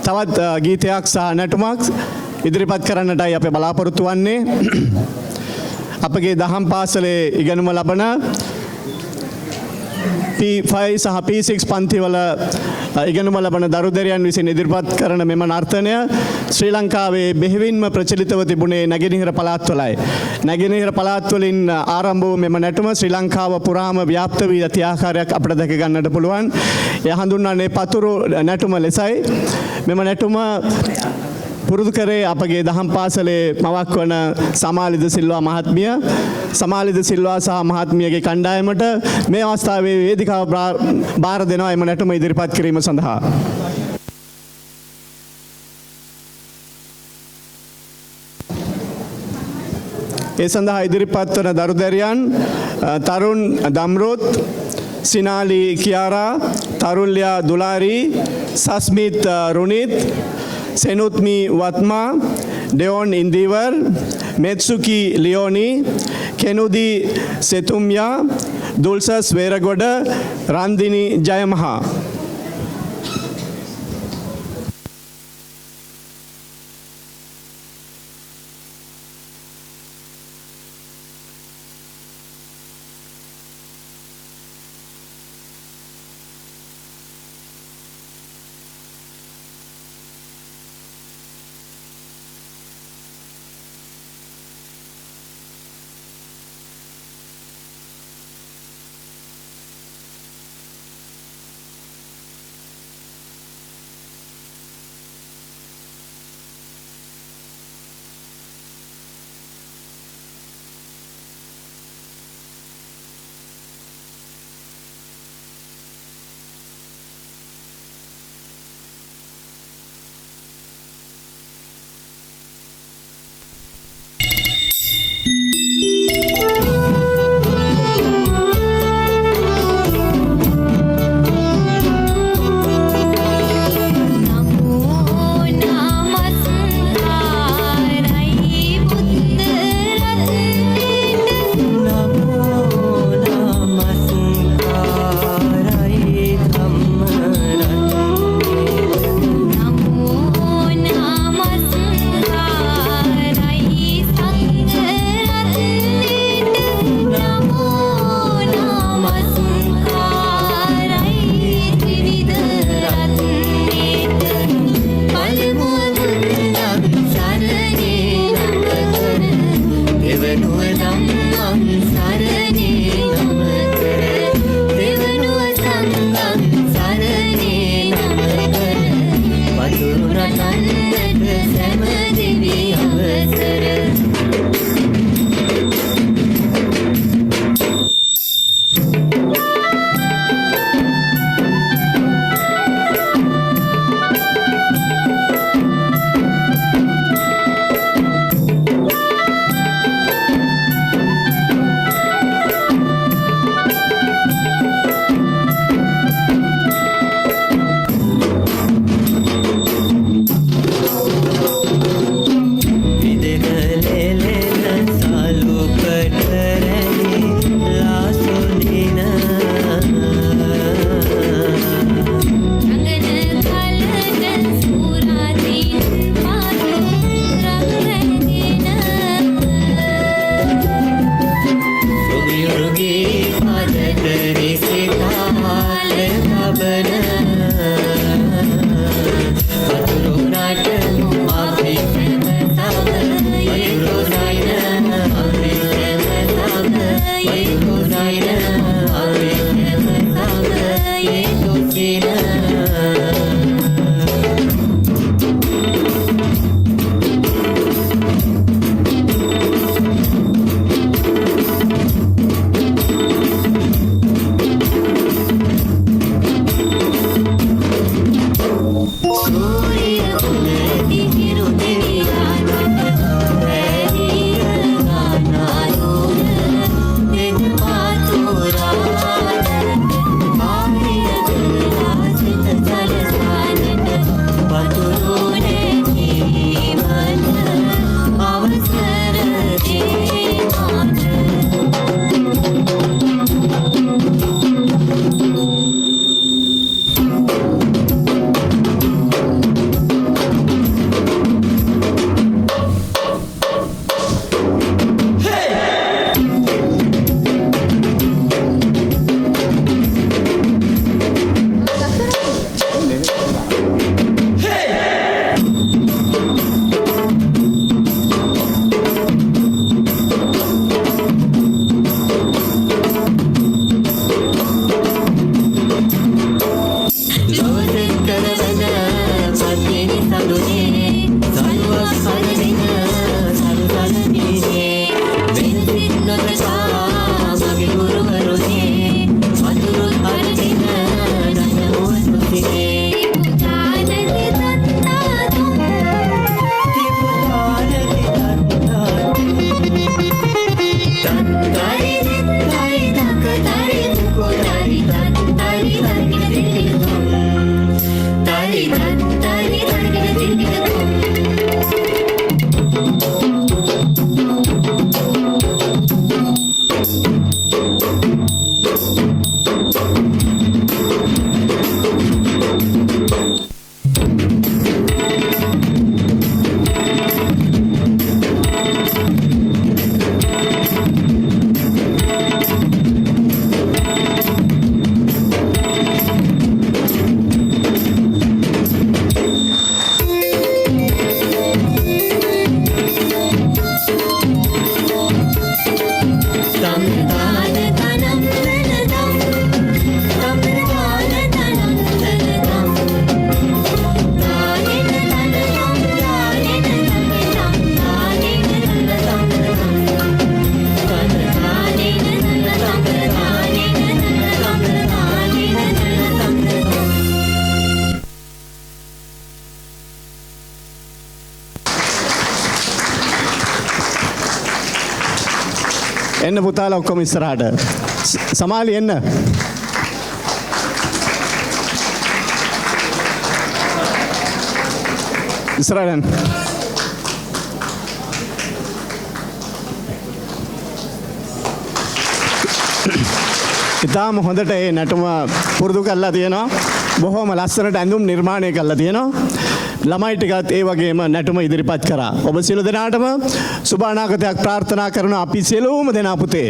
තවත් ගීතයක් සහ නැටුමක් ඉදිරිපත් කරන්නටයි අපේ බලාපොරොත්තු වන්නේ. අපගේ දහම් පාසලේ ඉගෙනුම ලබන P5 සහ P6 පන්තිවල ඉගෙනුම ලබන දරුදැරියන් විසින් ඉදිරිපත් කරන මෙම නර්තනය ශ්‍රී ලංකාවේ බෙහෙවින්ම ප්‍රචලිතව තිබුණේ නැගෙනහිර පළාත්වලයි. නැගෙනහිර පළාත්වලින් ආරම්භ වූ මෙම නැටුම ශ්‍රී ලංකාව පුරාම ව්‍යාප්ත වී ඇති ආකාරයක් අපට දැක ගන්නට පුළුවන්. එය හඳුන්වන්නේ පතුරු නැටුම ලෙසයි. මෙම නැටුම පුරුදු කරේ අපගේ දහම් පාසලේ මවක් වන සමාලිද සිල්වා මහත්මිය. සමාලිද සිල්වා සහ මහත්මියගේ කණ්ඩායමට මේ අවස්ථාවේ වේදිකාව බාර දෙනවා එම නැටුම ඉදිරිපත් කිරීම සඳහා. ඒ සඳහා ඉදිරිපත් වන දරුදැරියන් තරුන් දම්රුත්, සිනාලි කියාරා, තරුල්‍යා දුලාරි, සස්මිත් රුනිත්, सेनुत्मी वत्मा, डेओन इंदीवर, मेत्सुकी लियोनी, केनुदी सेतुम्या, दुल्सस वेरगोड, रांदिनी जयमहा. එන්න පුතාලා ඔක්කොම ඉස්සරහට. සමාලි එන්න. ඉස්සරහට. ඉතාම හොඳට ඒ නැටුම පුරුදු කරලා තියෙනවා. බොහොම ලස්සනට ඇඳුම් නිර්මාණය කරලා තියෙනවා. ළමයි ටිකත් ඒ වගේම නැටුම ඉදිරිපත් කරා. ඔබ සියලු දෙනාටම සුබ අනාගතයක් ප්‍රාර්ථනා කරන අපි සියලුම දෙනා පුතේ